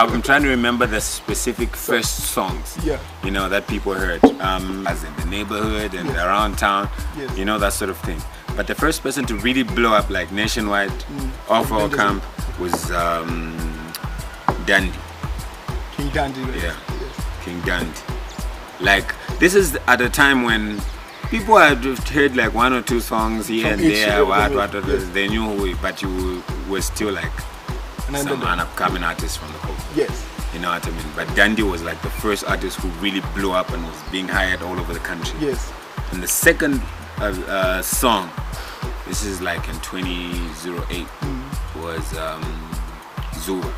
I'm trying to remember the specific first songs, you know, that people heard, as in the neighborhood and around town, you know, that sort of thing. But the first person to really blow up like nationwide off our camp was Dandy. King Dandy, right? Yeah, King Dandy. Like, this is at a time when people had heard like one or two songs here and there, they knew who, but you were still like an upcoming artist from the Congo. Yes. You know what I mean? But Dandy was like the first artist who really blew up and was being hired all over the country. Yes. And the second song, this is like in 2008, was Zuba.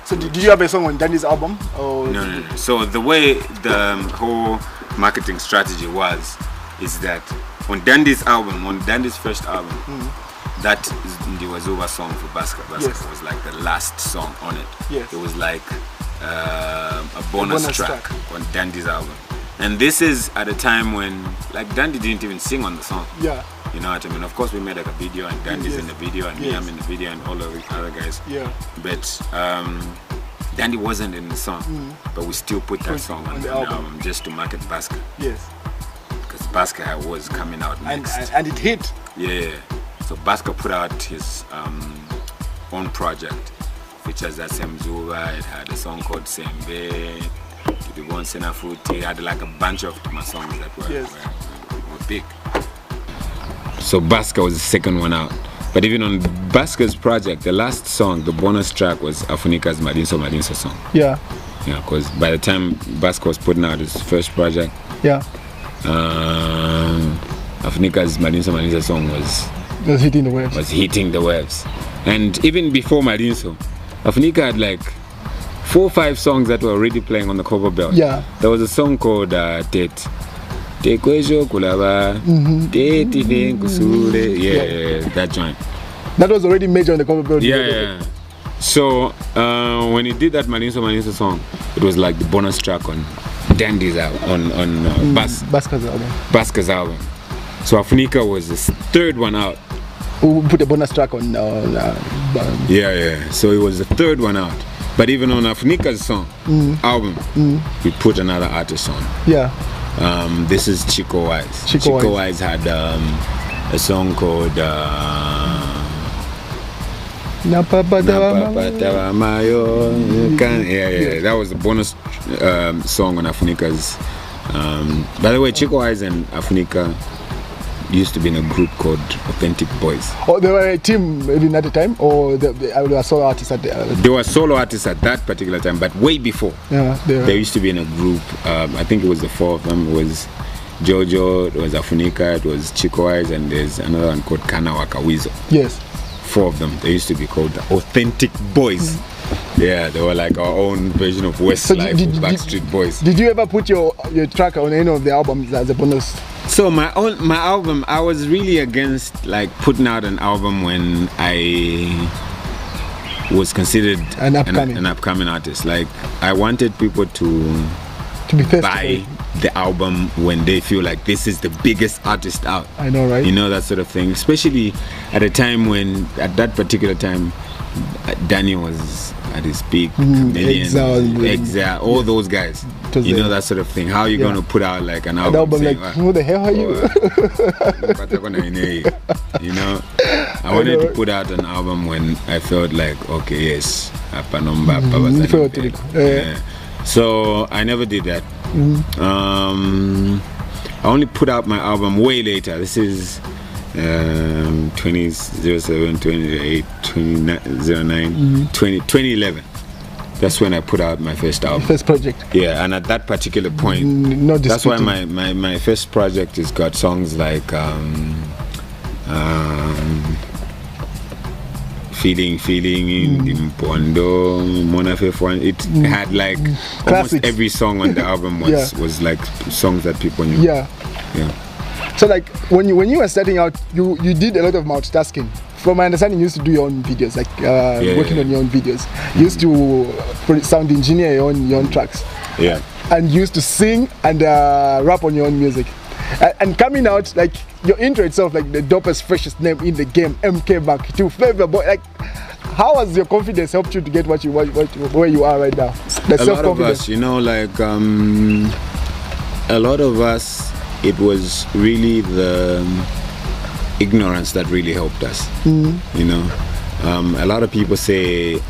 So did you have a song on Dandy's album? Or No. So the way the whole marketing strategy was, is that on Dandy's album, on Dandy's first album, that there was Zuba song for Baska. Baska was like the last song on it. Yes. It was like a bonus track on Dandy's album. And this is at a time when like Dandy didn't even sing on the song. Yeah. You know what I mean? Of course we made like a video and Dandy's in the video and me, I'm in the video and all of the other guys. Yeah. But Dandy wasn't in the song, but we still put that song on the album just to market Baska. Yes. Because Baska was coming out next. And it hit. Yeah. So Baska put out his own project, features that same Zuba. It had a song called Sembe, To Be One Senafuti. It had like a bunch of my songs that were big. So Baska was the second one out. But even on Baska's project, the last song, the bonus track was Afunika's Madinso song. Yeah. Yeah, because by the time Baska was putting out his first project, Afunika's Madinso song was hitting the waves. Was hitting the waves. And even before Madinso, Afunika had like 4 or 5 songs that were already playing on the cover belt. Yeah. There was a song called Tet. Kulaba, that joint. That was already major on the cover belt. Yeah. So when he did that Madinso song, it was like the bonus track on Dandy's album, on Baska's album. So Afunika was the third one out. Who put a bonus track on? So it was the third one out. But even on Afunika's song album, we put another artist on. Yeah. This is Chico Wise. Chico Wise had a song called that was the bonus song on Afunika's. By the way, Chico Wise and Afunika used to be in a group called Authentic Boys. Oh, they were a team even at the time, or they were solo artists at the They were solo artists at that particular time, but way before. Yeah, they used to be in a group. I think it was the 4 of them. It was Jojo, it was Afunika, it was Chico Eyes, and there's another one called Kana Wakawizo. Yes. 4 of them. They used to be called the Authentic Boys. Yeah, they were like our own version of Westlife or Backstreet Boys. Did you ever put your track on any of the albums as a bonus? So my album, I was really against like putting out an album when I was considered an upcoming artist. Like I wanted people to buy the album when they feel like this is the biggest artist out. I know, right? You know, that sort of thing. Especially at a time when, at that particular time, Danny was at his peak, Exile, all those guys. You know, that sort of thing. How are you going to put out like an album saying, like, who the hell are you? You know, I wanted to put out an album when I felt like, okay, yes, so I never did that. I only put out my album way later. This is 2007, 28, 2009, 2011. That's when I put out my first album. First project. Yeah, and at that particular point, that's why my first project has got songs like Feeling, Impondo, Monafefwan. It had like almost every song on the album was like songs that people knew. Yeah. So like when you were starting out, you did a lot of multitasking. From my understanding, you used to do your own videos, like working on your own videos. You used to sound engineer your own tracks. Yeah. And you used to sing and rap on your own music. And coming out, like your intro itself, like the dopest, freshest name in the game, MK Macky 2 Flavor Boy. Like, how has your confidence helped you to get what you where you are right now? A lot of us, you know, like a lot of us, it was really the ignorance that really helped us. You know, a lot of people say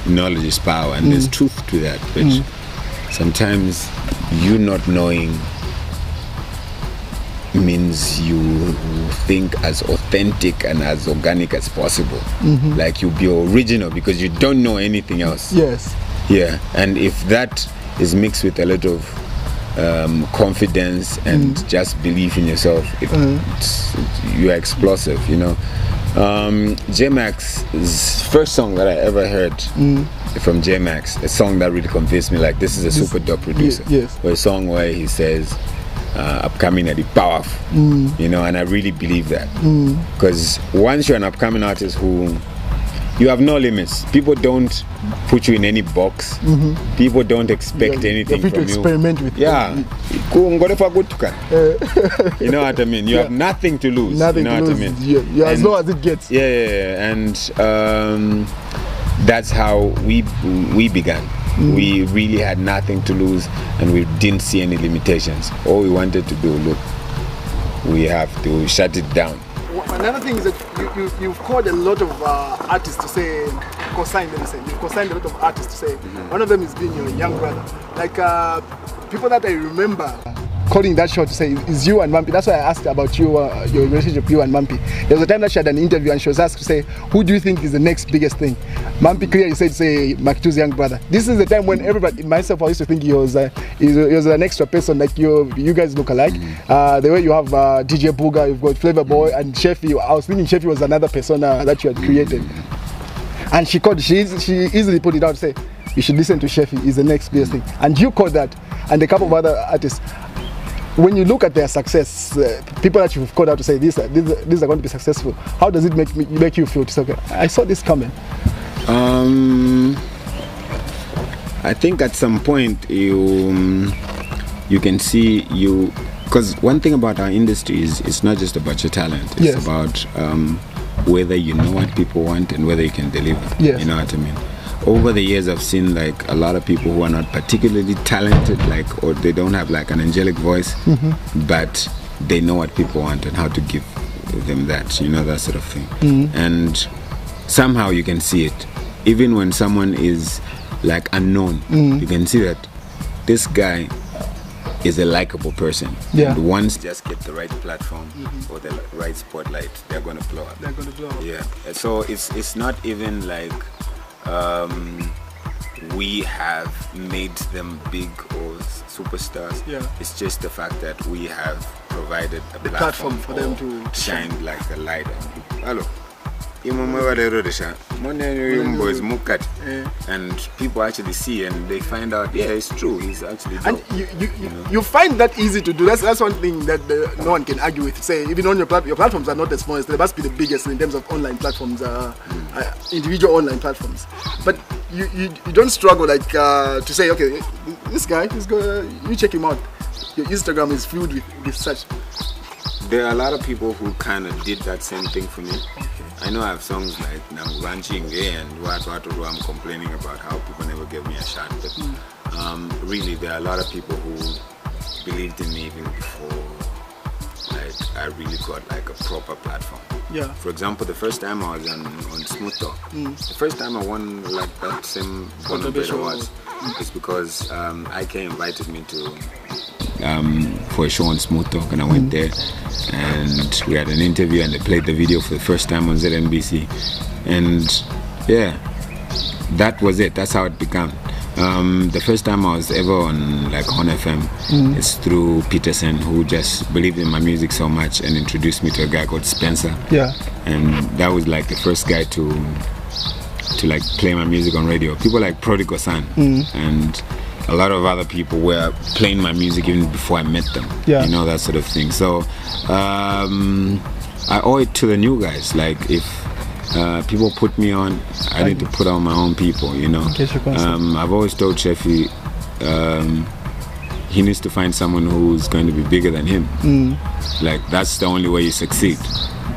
knowledge is power, and there's truth to that, but sometimes you not knowing means you think as authentic and as organic as possible. Like you be original because you don't know anything else. Yes. Yeah, and if that is mixed with a lot of confidence and just belief in yourself, you are explosive, you know. J-Max's first song that I ever heard from J-Max, a song that really convinced me, like, this is a super dope producer. Yes. Or a song where he says, upcoming at the powerful, you know, and I really believe that. Because once you're an upcoming artist who you have no limits, people don't put you in any box, people don't expect anything from you. Experiment with you know what I mean? You have nothing to lose. Nothing you know to what lose. I mean? Yeah, as long as it gets. And that's how we began. We really had nothing to lose, and we didn't see any limitations. All we wanted to do, look, we have to shut it down. Another thing is that you've called a lot of artists to say, co-signed, let me say, you've co-signed a lot of artists to say, one of them is being your young brother. Like people that I remember calling that shot to say is you and Mampy. That's why I asked about you, your relationship with you and Mampy. There was a time that she had an interview and she was asked to say, who do you think is the next biggest thing? Mampy clearly said, say, Mackie's young brother. This is the time when everybody, myself, I used to think he was an extra person, like you guys look alike. The way you have DJ Booga, you've got Flavor Boy and Sheffy. I was thinking Sheffy was another persona that you had created. And she easily put it out to say, you should listen to Sheffy, he's the next biggest thing. And you called that, and a couple of other artists. When you look at their success, people that you've called out to say these are going to be successful, how does it make you feel to say, okay, I saw this coming? I think at some point you can see because one thing about our industry is it's not just about your talent, it's about whether you know what people want and whether you can deliver. You know what I mean? Over the years, I've seen like a lot of people who are not particularly talented, like, or they don't have like an angelic voice, but they know what people want and how to give them that, you know, that sort of thing. And somehow you can see it. Even when someone is like unknown, you can see that this guy is a likable person. And once just get the right platform or the right spotlight, they're going to blow up. They're going to blow up. Yeah. So it's not even like we have made them big or superstars. It's just the fact that we have provided a platform for them to shine like a light on people. Hello. And people actually see and they find out, yeah, it's true, he's actually dope. And you find that easy to do. That's one thing that no one can argue with. Say, even on your platforms are not the smallest, they must be the biggest in terms of online platforms, individual online platforms. But you don't struggle like to say, okay, this guy is good, you check him out. Your Instagram is filled with such. There are a lot of people who kind of did that same thing for me. I know I have songs like now ranching and what I'm complaining about how people never gave me a shot, but really there are a lot of people who believed in me even before like I really got like a proper platform. For example, the first time I was on Smooth Talk, the first time I won like that same Bonobet Awards is because IK invited me to for a show on Smooth Talk, and I went there and we had an interview and they played the video for the first time on ZNBC, and yeah, that was it. That's how it began. The first time I was ever on like on FM is through Peterson, who just believed in my music so much and introduced me to a guy called Spencer. And that was like the first guy to like play my music on radio. People like Prodigal Son and a lot of other people were playing my music even before I met them. You know, that sort of thing. So I owe it to the new guys. Like if people put me on, I need to put on my own people, you know. I've always told Sheffy he needs to find someone who's going to be bigger than him. Like that's the only way you succeed.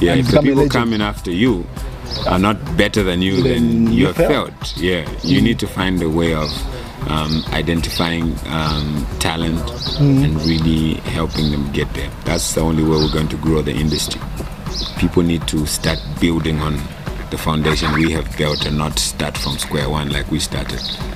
If the people coming after you, are not better than you, then you have failed. Yeah, you need to find a way of identifying talent and really helping them get there. That's the only way we're going to grow the industry. People need to start building on the foundation we have built and not start from square one like we started.